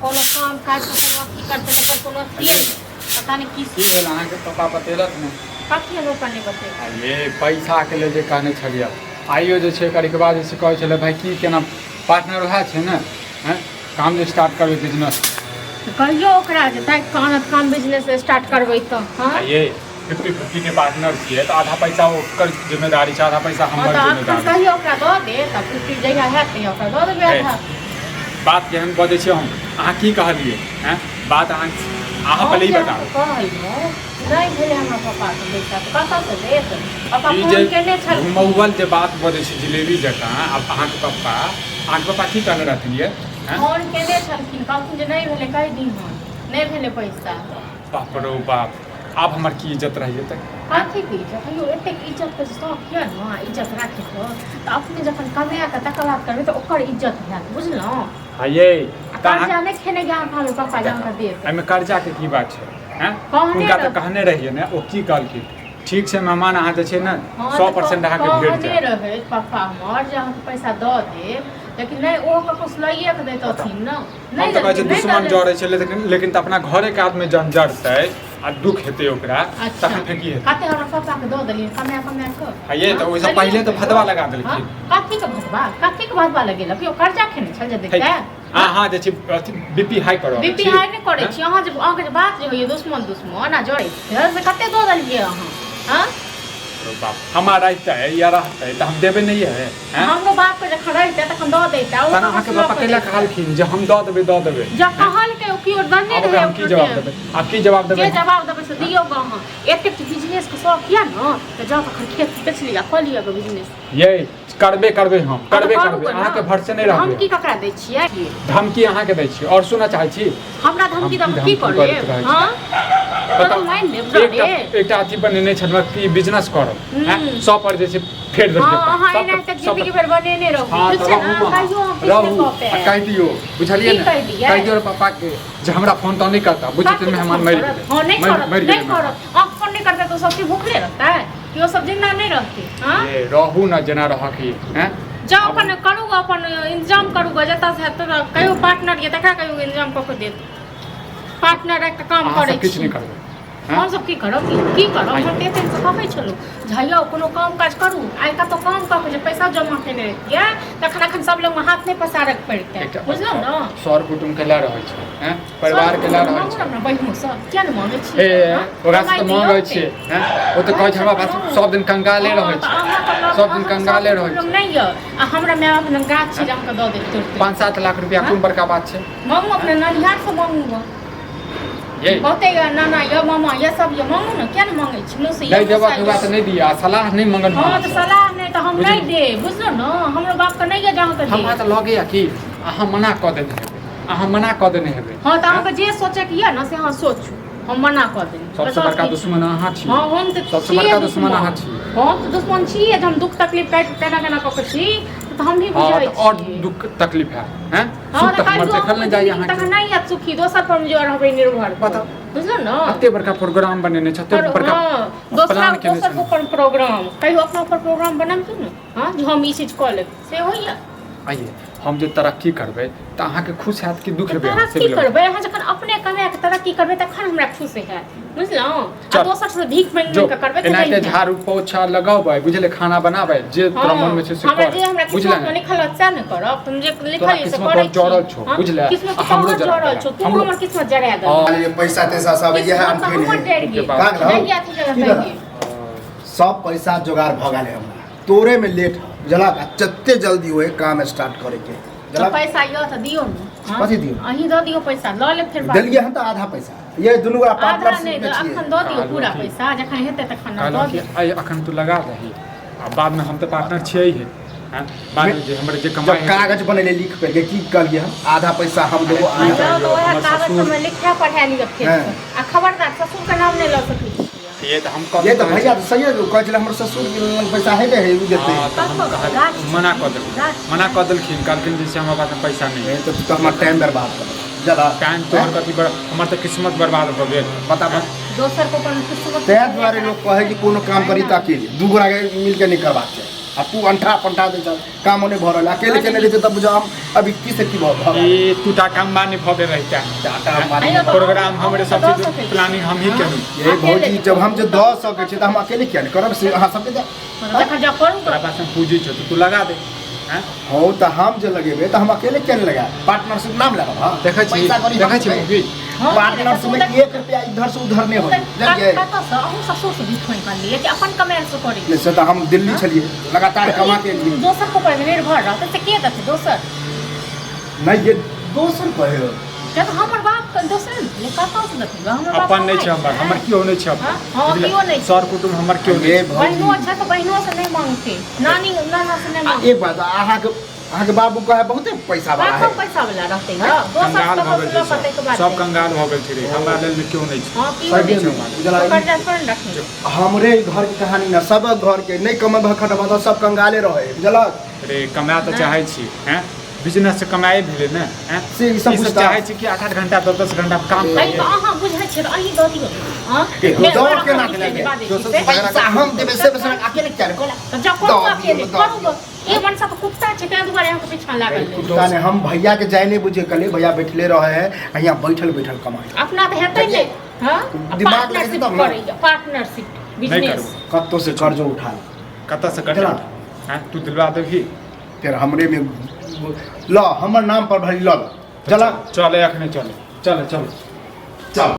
कोनो काम काज कोनो की करते लेकर कोनो थिए पता नहीं की भेल अहाँके पता बतेलक ने कथी लोग करने बते ये पैसा के लेल जे कहने छलियै आइयो जे छै करी के बाद जे कहै छलै भाई की केना पार्टनर वएह छै ने हैं काम जे स्टार्ट करबै बिजनेस कहियो ओकरा जे ताइ काम बिजनेस स्टार्ट करबै त हां ये 50-50 के पार्टनर छियै तो आधा पैसा ओकर जिम्मेदारी छै आधा पैसा हमर जिम्मेदारी कहियो ओकरा दऽ दे त 50 जगह हैत त ओकरा दऽ देबै आधा बात केहन बजै छियै हम अहाँ की कहलियै हैं बात अहाँ पहले ही बताओ कहलियै नहीं भेले हमरा पापा के बेटा त कतऽ से देत पापा फोन केने छल मोबाइल जे बात बजै छै जिलेबी जकाँ अब अहाँके पापा की कहने रहथिन ये फोन केने छलखिन कहलखिन जे नहीं भेले कहि दी हम नहीं भेले पैसा बाप रो बाप अब हमर की इज्जत रह जेतै कथी की इज्जत है एतेक इज्जत के शौक यऽ ने इज्जत राखे तऽ अपने जखन कमाया के तकर बाद करबै तऽ ओकर इज्जत हैत बुझलहुँ हाँ ये कर्जा नहीं खेने गया हम पापा जान दे एहिमे कर्जा के की बात छै हैं उनका तऽ कहने रहिए ने ओ की कहलखिन ठीक छै मेहमान अहाँ जे छै ने 100% अहाँके भेट जाय रहे पापा हमर जे अहाँके पैसा दऽ दे लेकिन नहीं ओ ककरो लइए के दैतथिन न नहीं तऽ कहै छै दुश्मन जड़ै छै लेकिन तऽ अपना घरे के आदमी जन जड़तै आ दुख हेतै ओकरा तखन फेर की हेतै कते हमरा पापा के दऽ देलियै कमाय के हाँ ये तो ओइसे पहले तो भदवा लगा देलखिन कथी के भदवा लगेलक यो कर्जा खेने छल जे देखै हाँ जे छी बीपी हाई करो बीपी हाई नहीं करे छी अहाँ जे बात जे होइए दुश्मन आ जड़ै से कते दऽ देलियै अहाँ हां बाप हमारा रहता है या रहता है तो हम देबे नहीं है हमरो बाप के जखन रहते तखन दऽ देता तहन अहाँके पापा केला कहलखिन जे हम दऽ देबै जे कहल के कियो दन्ने रहे हम की जवाब देबै आप की जवाब देबै जे जवाब देबै से दियौ ग अहाँ एतेक बिजनेस के शौक या न त जाओ तखन खेत बेच लिया खोल लिया ग बिजनेस ये करबे अहाँके भर से नहीं रहबै हम की ककरा दै छियै धमकी अहाँके दै छी और सुनना चाहै छी हमरा धमकी दम की करे हां एकटा अथी बनेने छलवा की बिजनेस करब 100 पर जे छै फेर देबै हां एना तक जिंदगी भर बनेने रहू ठीक छै ना कहियो कहि दियौ बुझलियै ने कहि दियौ पापा के जे हमरा फोन तो नहीं करता बुझिते मेहमान मर गेलै हां नहीं करत आप फोन नहीं करते तो सबके भूखले रहता है कि वो सब जिंदा नहीं रहते हां ए रहू ना जना रहकी हैं जाओ अपन करू अपन इंतजाम करू जता से तो कहियो पार्टनर ये तकरा कहियो इंतजाम क के देत पार्टनर एक काम करे किछ नहीं करबै हम सब की करब हम तेते से कहै छलु झइया कोनो काम काज करू आइ का तो काम क के जे पैसा जमा केने रहिए तखन सब लोग में हाथ नहीं पसारक पड़ते बुझलौ न सर कुटुम के ला रहै छै हैं परिवार के ला रहै छै हमरा बहिनो सब किया न मांगे छी ओकरा से मांगे छी हैं ओ त कहै छै हमरा पास सब दिन कंगाले रहै छै सब दिन कंगाले रहै छै नहीं य हमरा में अपना गाछ छी हम के द दे तुरंत 5-7 लाख रुपया कोन बड़का बात छै मांगू अपने ननिहार से मांगू ये कहते नाना या मामा ये सब ये मांगू ना क्या न मांगे छी मुझसे नहीं देबा के बात नहीं दिया सलाह नहीं मांगन हां तो सलाह नहीं तो हम नहीं दे बुझलो न हमरो बाप के नहीं जहां के दे हमरा त लगे या कि अहाँ मना क देने हेबै हां त अहाँ के जे सोचे के या न से अहाँ सोचू हम मना क देनी सबसे बड़का दुश्मन अहाँ छी हां हम त सबसे बड़का दुश्मन अहाँ छी हम तो दुश्मन छी हम दुख तकलीफ केना क के छी तो हम भी बुझै छी और दुख तकलीफ है सुख तक मर देखल नहीं जाय अहाँ तक नहीं है सुखी दोसर पर जो रहबै निर्भर पता बुझलो न अते बड़का प्रोग्राम बनेने छ अते बड़का दोसर ऊपर प्रोग्राम कहियो अपना ऊपर प्रोग्राम बनाम तू न हां जो हम ई चीज क ले से होइया आइए हम जे तरक्की करबै त अहाँ के खुश हैत कि दुख हेबै तरक्की करबै अहाँ जखन अपने कमाय के तरक्की करबै तखन हमरा खुश हैत बुझलौ आ दोसर से भीख मांग के करबै त एनाते झाड़ू पोछा लगाबै बुझले खाना बनाबै जे तोरा मन में छै से कर हमरा बुझले हमरा लिखल छै न करब तुम जे लिखल से करै जोड़ल छौ बुझले हमरो जोड़ल छौ तू हमर किस्मत जरा दे हां ये पैसा तैसा सब ये हम खेले नहीं आती जगह सब पैसा जुगाड़ भ गेले हमरा तोरे में लेट जला जत्ते जल्दी होए काम स्टार्ट करे के जला पैसा यो त दियो न कथि दियो अही द दियो पैसा ल ले फिर देलिए हम त आधा पैसा ये दुनु का पार्टनरशिप में छिए अखन द दियो पूरा पैसा जखन हेते तखन द दियो आई अखन तू लगा दही आ बाद में हम त पार्टनर छियै ही हैं बाद में जे हमरे जे कमाई कागज बनेले लिख करके की करिए हम आधा पैसा हम देबो आधा तो वह कागज में लिखा पढ़ा लियो फिर आ खबरदार ससुर का नाम नहीं ल सकी ये तो हम कह ये तो भैया तो सही है कह छले हमर ससुर के पैसा है उ देते मना कर देलखिन कहलखिन जे हमरा पास पैसा नहीं है तो हमर टाइम बर्बाद कर ज्यादा टाइम तो कथि हमर त किस्मत बर्बाद हो गेल पता दोसर को अपन किस्मत ते द्वारे लोग कहे कि कोनो काम करी त अकेले दू गोरा मिल के नहीं करबाक चाहिए आ तू अंठा पंठा दे चल काम होने भरल अकेले केने रहते तब बुझा हम अभी किसे की भाव ये तू टाटा अंबानी भवे रहता टाटा अंबानी प्रोग्राम हमरे सब चीज प्लानिंग हम ही करी ये भौजी जब हम जो 10 सके छै त हम अकेले किया नहीं करब से अहाँ सबके देखा जा करू तोरा पास में पूंजी छ तू लगा दे हैं हो त हम जे लगेबे त हम अकेले केने लगा पार्टनरशिप नाम लगाब हां देखै छी मूवी पार्टनरशिप में 1 रुपया इधर से उधर नहीं हो जाइए कतऽ से अहूँ ससुर से बीच में कर लिए कि अपन कमाई से करी जैसे तो हम दिल्ली चलिए लगातार कमा के लिए दोसर को पर निर्भर रहते से के देते दोसर नहीं ये दोसर कहे जब हमर बाप दोसर ले कतऽ से देते हमर बाप अपन नहीं छ हमर क्यों नहीं छ हां क्यों नहीं सर कुटुम हमर क्यों ये नहीं बहनों अच्छा तो बहनों से नहीं मांगते नानी नाना से नहीं मांगते एक बात अहाँ के बाबू कहे बहुते पैसा वाला है पैसा वाला रहते हैं दोसर कंगाल हो से गेल पते के बाद सब कंगाल हो गेल छै हमरा लेल में क्यों नहीं छ हां क्यों नहीं उजला कर्जा पर रखने हमरे घर की कहानी ना सब घर के नहीं कमे खटबा तो सब कंगाले रहे बुझलक अरे कमाए तो चाहे छी हैं बिजनेस से कमाए भेले ना हैं से ई सब बुझता चाहे छी कि 8-8 घंटा 10-10 घंटा काम अई करिए तो अहाँ बुझै छै अही दऽ दियौ हां दौड़ के ना लगे पैसा हम देबे से अकेले क्या कोला तो जब करू अकेले करू ये मनसा तो कुत्ता छै तै दुआरे अहाँ के पीछा लागल कुत्ता ने हम भैया के जाय नहीं बुझे कले भैया बैठले रहे हैं यहाँ बैठल बैठल कमाए अपना तो हेतै नहीं हां दिमाग लगे तब ना पार्टनरशिप बिजनेस कत्तो से कर्ज उठा कत्ता से कर्ज हैं तू दिलवा देबी फिर हमरे में लो हमर नाम पर भरी लो चला चले अखने चले चले चलो चल